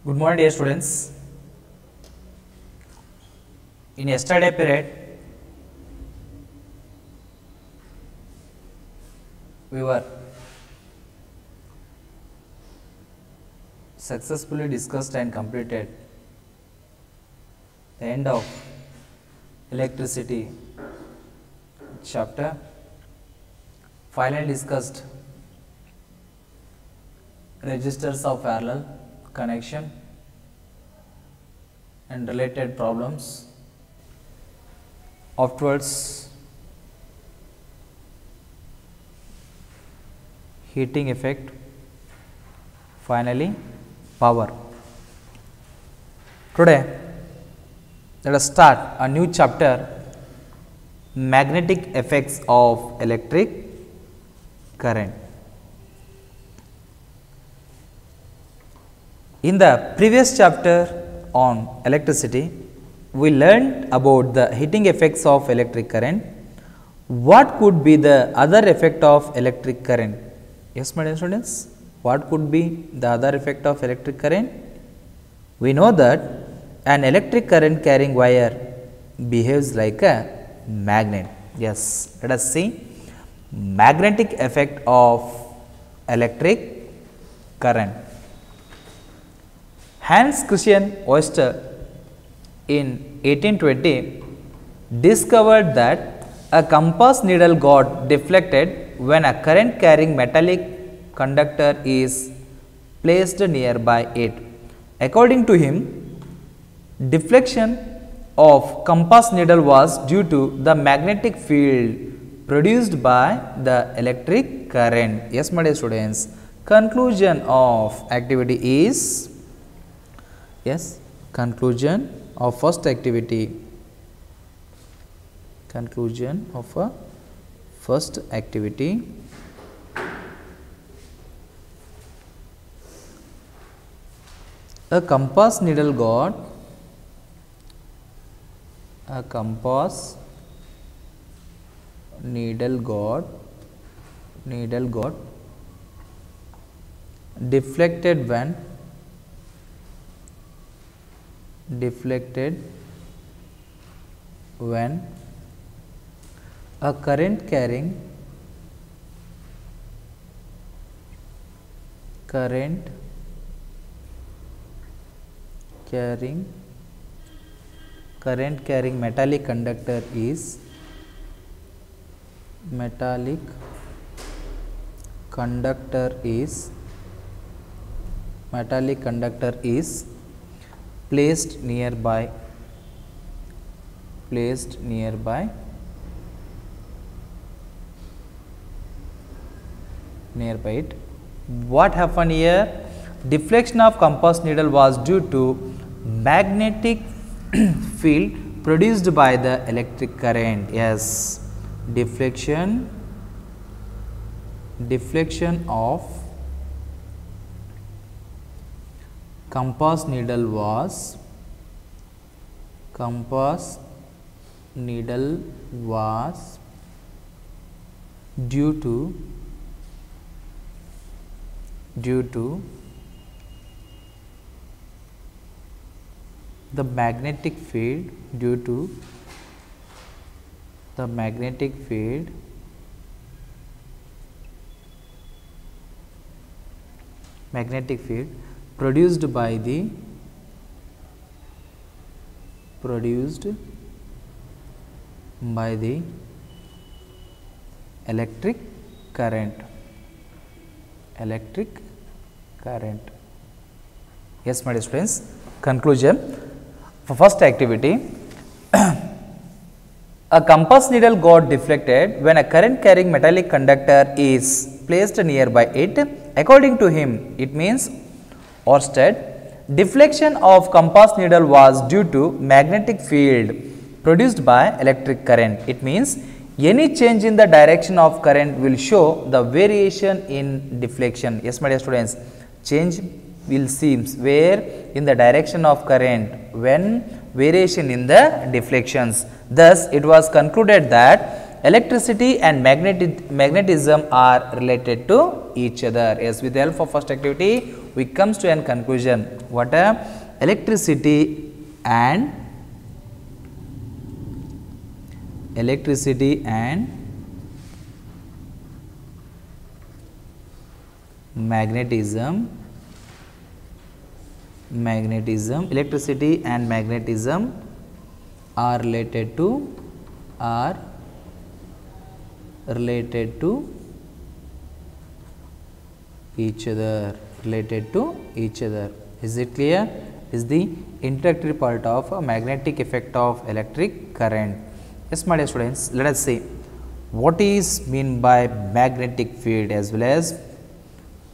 Good morning, dear students. In yesterday period, we were successfully discussed and completed the end of electricity chapter. Finally discussed registers of parallel connection and related problems. Afterwards, heating effect, finally power. Today, let us start a new chapter, magnetic effects of electric current. In the previous chapter on electricity, we learned about the heating effects of electric current. What could be the other effect of electric current? Yes, my dear students, what could be the other effect of electric current? We know that an electric current carrying wire behaves like a magnet. Yes, let us see magnetic effect of electric current. Hans Christian Oersted in 1820 discovered that a compass needle got deflected when a current carrying metallic conductor is placed nearby it. According to him, deflection of compass needle was due to the magnetic field produced by the electric current. Yes, my dear students, conclusion of activity is conclusion of first activity. Conclusion of a first activity. A compass needle got deflected when a current carrying metallic conductor is placed nearby it. What happened here? Deflection of compass needle was due to magnetic field produced by the electric current. Yes, deflection of compass needle was due to the magnetic field produced by the electric current. Yes, my dear students, conclusion for first activity. A compass needle got deflected when a current carrying metallic conductor is placed nearby it. According to him, it means Oersted, deflection of compass needle was due to magnetic field produced by electric current. It means any change in the direction of current will show the variation in deflection. Yes, my dear students, change will seems where in the direction of current when variation in the deflections. Thus, it was concluded that electricity and magnetism are related to each other. Yes, with the help of first activity, we comes to an conclusion. What electricity and magnetism, electricity and magnetism are related to each other. Is it clear? Is the introductory part of a magnetic effect of electric current. Yes, my dear students, let us see what is mean by magnetic field as well as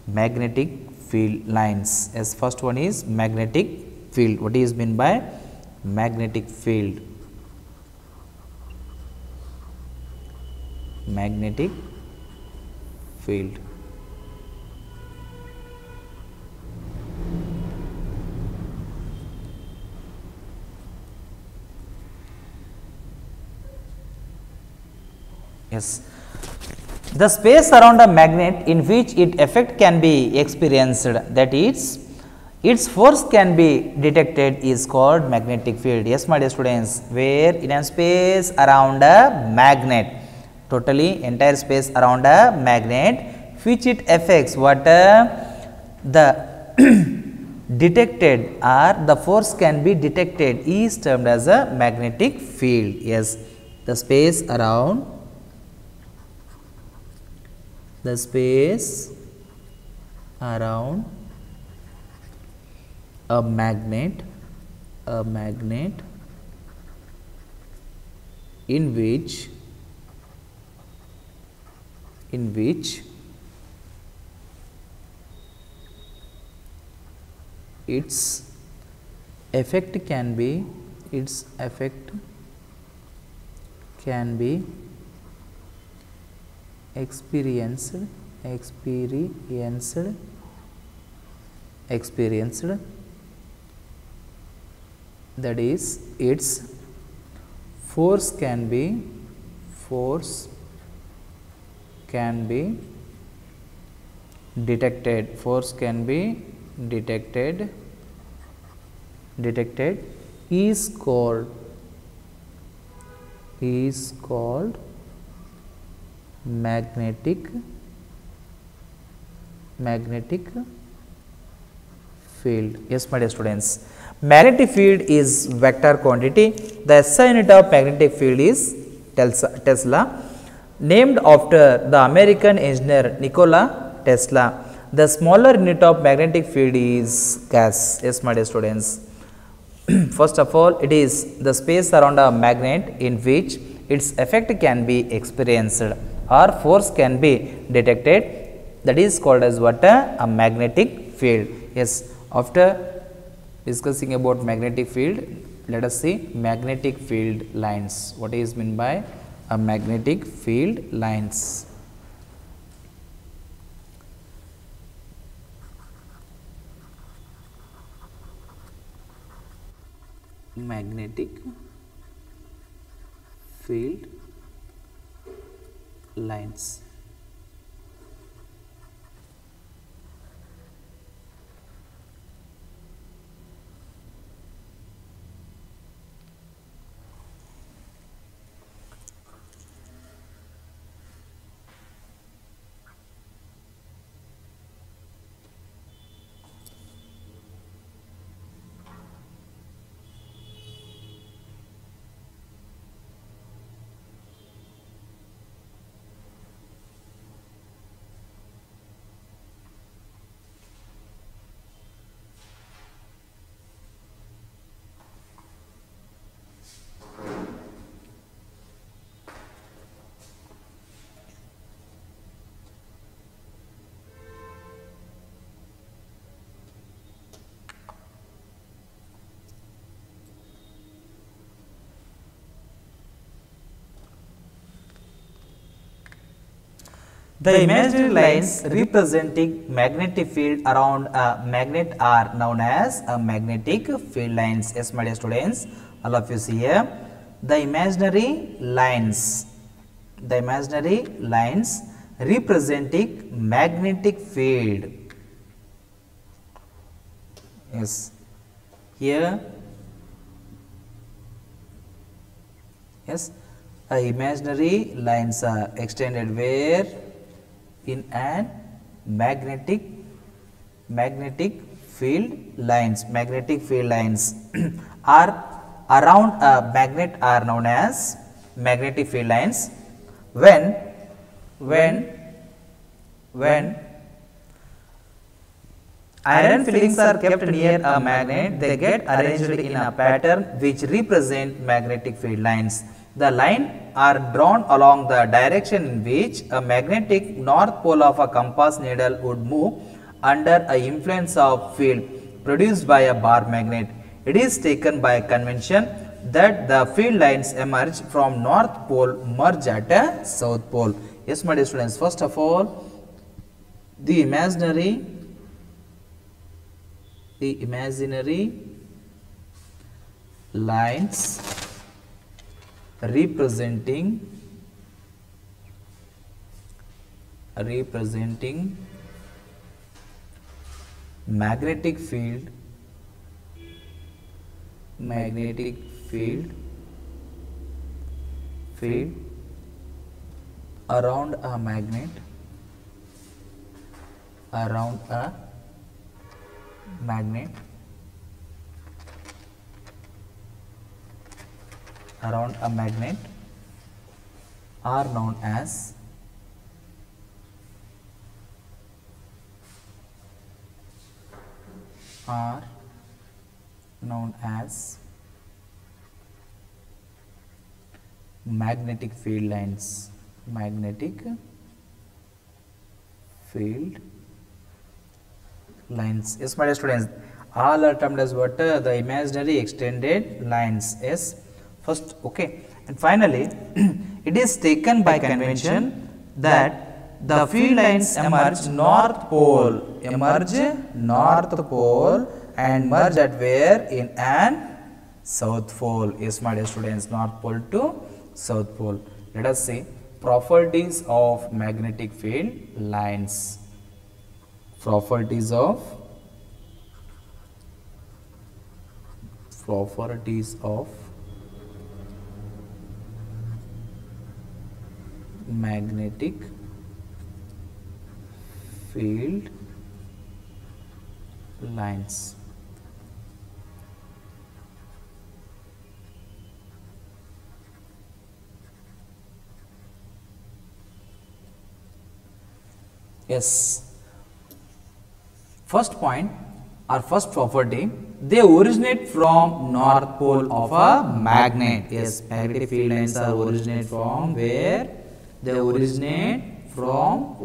magnetic field lines. As first one is magnetic field. What is mean by magnetic field? Magnetic field. Yes. The space around a magnet in which its effect can be experienced, that is, its force can be detected, is called magnetic field. Yes, my dear students, where in a space around a magnet, totally entire space around a magnet, which it affects what the detected or the force can be detected is termed as a magnetic field. Yes, the space around a magnet in which its effect can be experienced, that is, its force can be detected, is called magnetic field. Yes, my dear students, magnetic field is vector quantity. The SI unit of magnetic field is Tesla, named after the American engineer Nikola Tesla. The smaller unit of magnetic field is gas. Yes, my dear students, first of all, it is the space around a magnet in which its effect can be experienced or force can be detected, that is called as what a magnetic field. Yes, after discussing about magnetic field, let us see magnetic field lines. What is meant by a magnetic field lines? Magnetic field lines. The imaginary lines representing magnetic field around a magnet are known as a magnetic field lines. Yes, my dear students, all of you see here the imaginary lines the imaginary lines representing magnetic field. Yes, here, yes, imaginary lines are extended where in an magnetic field lines are around a magnet are known as magnetic field lines. When iron fillings are kept near a magnet, they get arranged in a pattern which represent magnetic field lines. The line are drawn along the direction in which a magnetic north pole of a compass needle would move under a influence of field produced by a bar magnet. It is taken by convention that the field lines emerge from north pole merge at a south pole. Yes, my dear students, first of all, the imaginary lines representing magnetic field around a magnet are known as magnetic field lines. Yes, my dear students, all are termed as what? The imaginary extended lines. Yes, first, okay, and finally, it is taken by convention that the field lines emerge north pole and merge at where? In an south pole. Yes, my dear students, north pole to south pole. Let us see properties of magnetic field lines. Properties of magnetic field lines. Yes. First point or first property, they originate from north pole of a magnet. Yes, magnetic field lines are originate from where? They originate from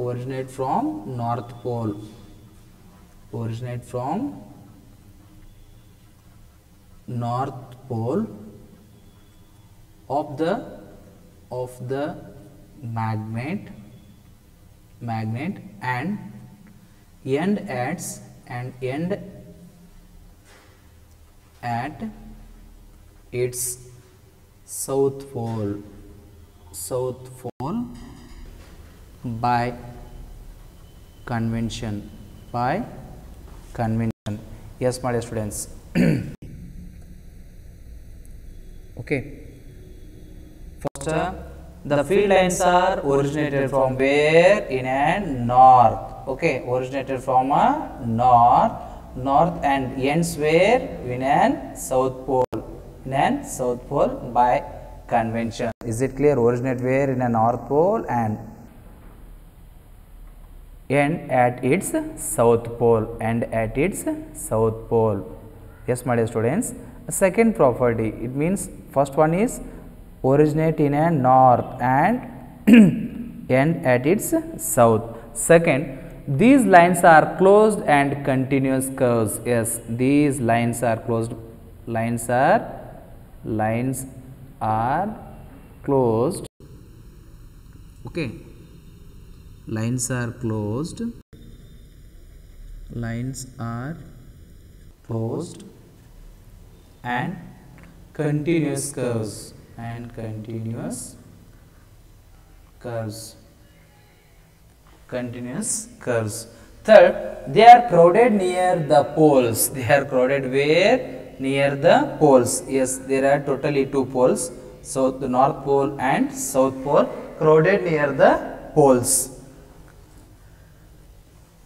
north pole. Originate from north pole of the magnet and end at its south pole by convention. Yes, my dear students. Okay, first the field lines are originated from where? In a north. Okay, originated from a north and ends where? In an south pole. By convention. Is it clear? Originate where? In a north pole and end at its south pole. Yes, my dear students. Second property, it means first one is originate in a north and end at its south. Second, these lines are closed and continuous curves. Yes, these lines are closed. Lines are closed. Okay, lines are closed. And continuous curves. curves. Continuous curves. Third, they are crowded near the poles. They are crowded where? Near the poles. Yes, there are totally two poles. So, the north pole and south pole crowded near the poles,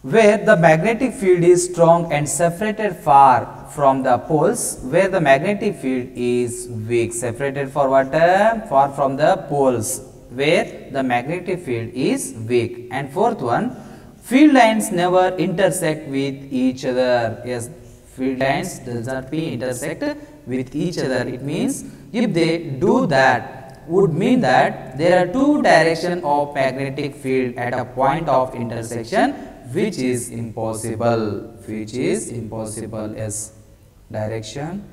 where the magnetic field is strong and separated far from the poles, where the magnetic field is weak. Separated for what? Far from the poles, where the magnetic field is weak. And fourth one, field lines never intersect with each other. Yes, field lines does not be intersect with each other. It means if they do that, would mean that there are two directions of magnetic field at a point of intersection, which is impossible. Yes, direction,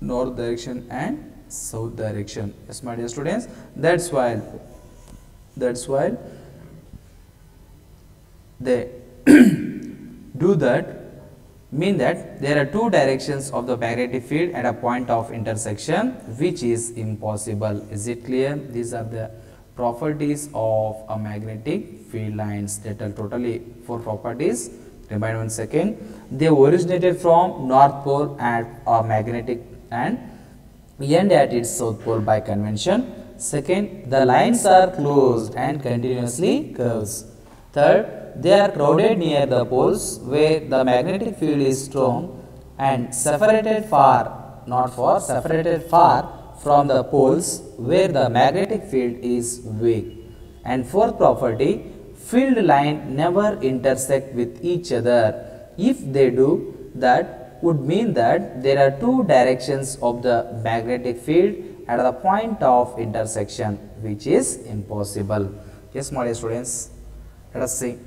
north direction and south direction. Yes, my dear students, that's why they do that, mean that there are two directions of the magnetic field at a point of intersection, which is impossible. Is it clear? These are the properties of a magnetic field lines. That are totally 4 properties. Remind 1 second. They originated from north pole at a magnetic and end at its south pole by convention. Second, the lines are closed and continuously curves. Third, they are crowded near the poles, where the magnetic field is strong and separated far, not far, separated far from the poles, where the magnetic field is weak. And fourth property, field line never intersect with each other. If they do, that would mean that there are two directions of the magnetic field at the point of intersection, which is impossible. Yes, my dear students, let us see.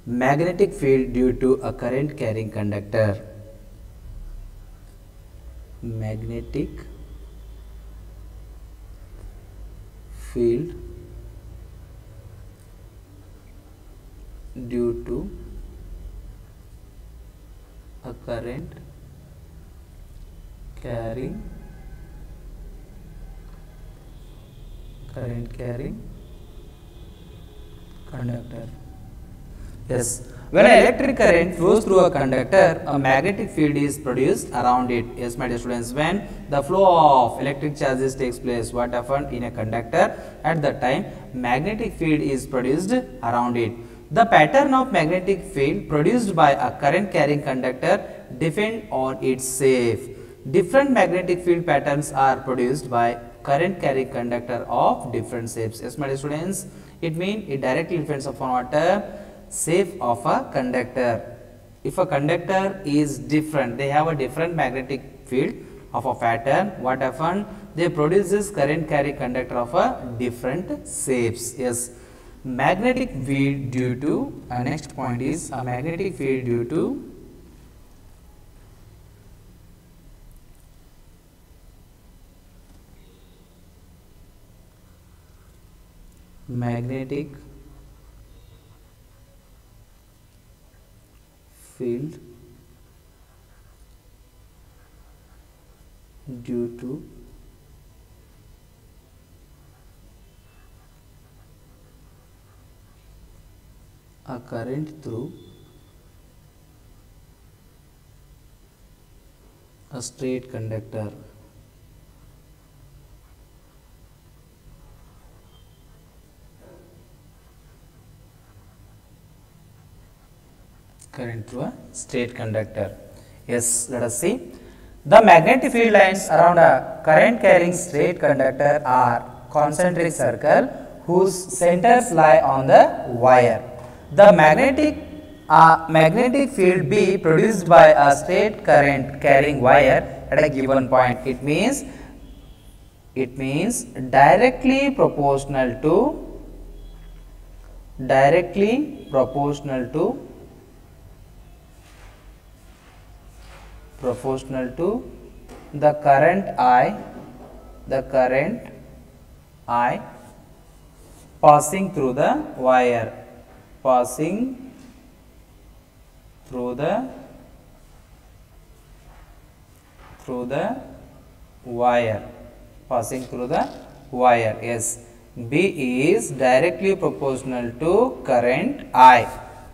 Magnetic field due to a current carrying conductor. Magnetic field due to a current carrying conductor. Yes, when an electric current flows through a conductor, a magnetic field is produced around it. Yes, my dear students, when the flow of electric charges takes place, what happened in a conductor? At that time, magnetic field is produced around it. The pattern of magnetic field produced by a current carrying conductor depend on its shape. Different magnetic field patterns are produced by current carrying conductor of different shapes. Yes, my dear students, it means it directly depends upon what? Shape of a conductor. If a conductor is different, they have a different magnetic field of a pattern, what happened? They produce this current carrying conductor of a different shapes. Yes, magnetic field due to, next point is a magnetic field due to magnetic field due to a current through a straight conductor. Current through a straight conductor. Yes, let us see. The magnetic field lines around a current carrying straight conductor are concentric circle whose centers lie on the wire. The magnetic field B produced by a straight current carrying wire at a given point. It means directly proportional to the current I passing through the wire, passing through the wire. wire. Yes, B is directly proportional to current I.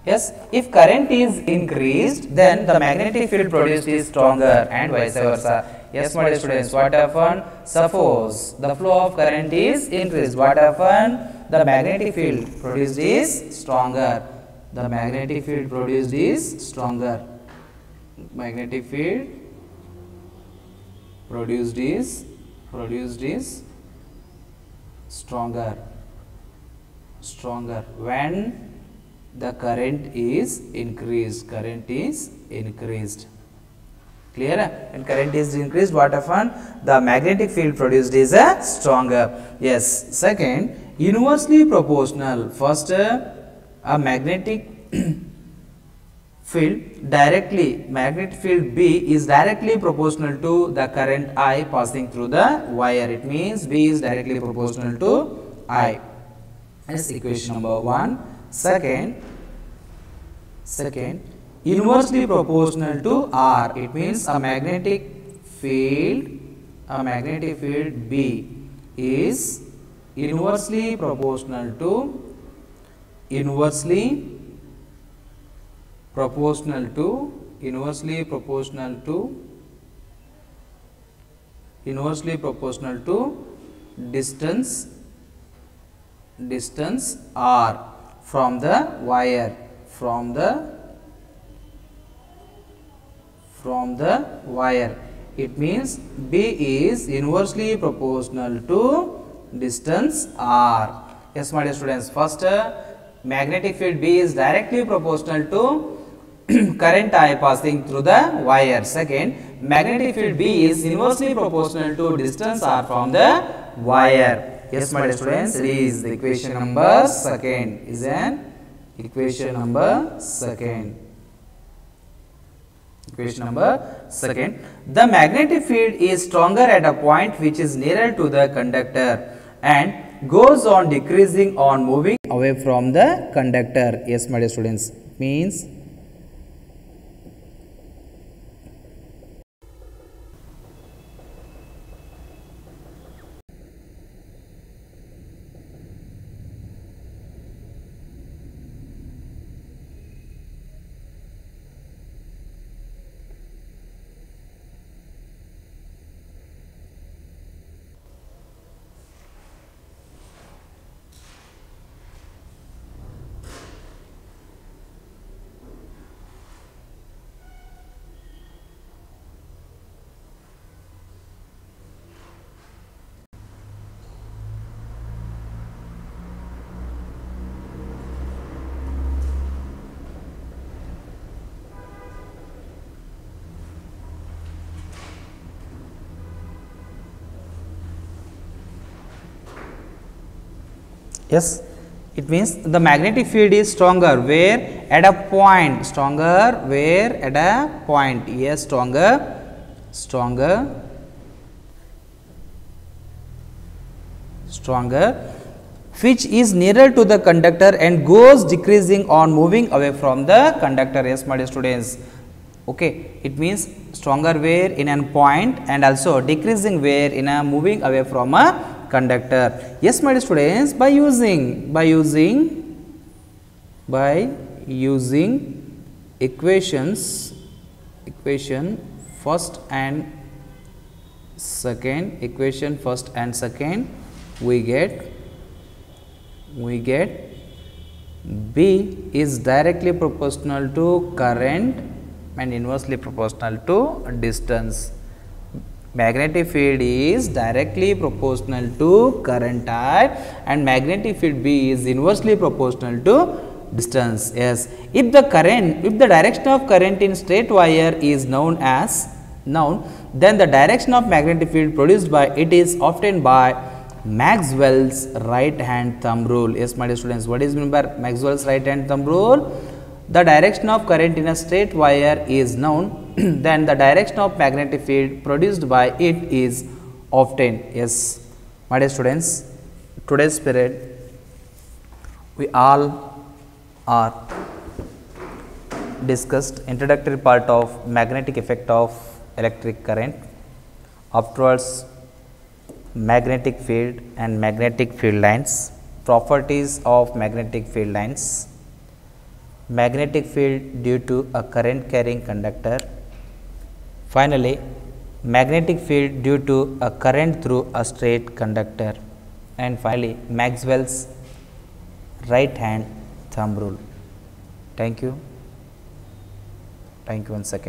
Yes, if current is increased, then the magnetic field produced is stronger and vice versa. Yes, my dear students, what happened? Suppose the flow of current is increased, what happened? The magnetic field produced is stronger. The magnetic field produced is stronger. Magnetic field produced is stronger when the current is increased. Clear? When current is increased, what happened? The magnetic field produced is stronger. Yes. Second, inversely proportional. First, a magnetic magnetic field B is directly proportional to the current I passing through the wire. It means B is directly proportional to I. That's equation number 1. Second, inversely proportional to R. It means a magnetic field B is inversely proportional to distance R from the wire. It means B is inversely proportional to distance R. Yes, my dear students, first magnetic field B is directly proportional to current I passing through the wire. Second, magnetic field B is inversely proportional to distance R from the wire. Yes, my dear students, it is the equation number 2. Is an equation number 2. The magnetic field is stronger at a point which is nearer to the conductor and goes on decreasing on moving away from the conductor. Yes, my dear students, means yes, it means the magnetic field is stronger where at a point, yes, stronger, which is nearer to the conductor and goes decreasing on moving away from the conductor. Yes, my dear students, okay, it means stronger where in a point and also decreasing where in a moving away from a conductor. Yes, my dear students, by using equation first and second, we get B is directly proportional to current and inversely proportional to distance. Magnetic field is directly proportional to current I and magnetic field B is inversely proportional to distance. Yes, if the direction of current in straight wire is known, then the direction of magnetic field produced by it is obtained by Maxwell's right hand thumb rule. Yes, my dear students, what is meant by Maxwell's right hand thumb rule? The direction of current in a straight wire is known, then the direction of magnetic field produced by it is obtained. Yes, my dear students, today's period we all are discussed introductory part of magnetic effect of electric current. Afterwards, magnetic field and magnetic field lines. Properties of magnetic field lines. Magnetic field due to a current carrying conductor. Finally, magnetic field due to a current through a straight conductor. And finally, Maxwell's right hand thumb rule. Thank you. Thank you once again.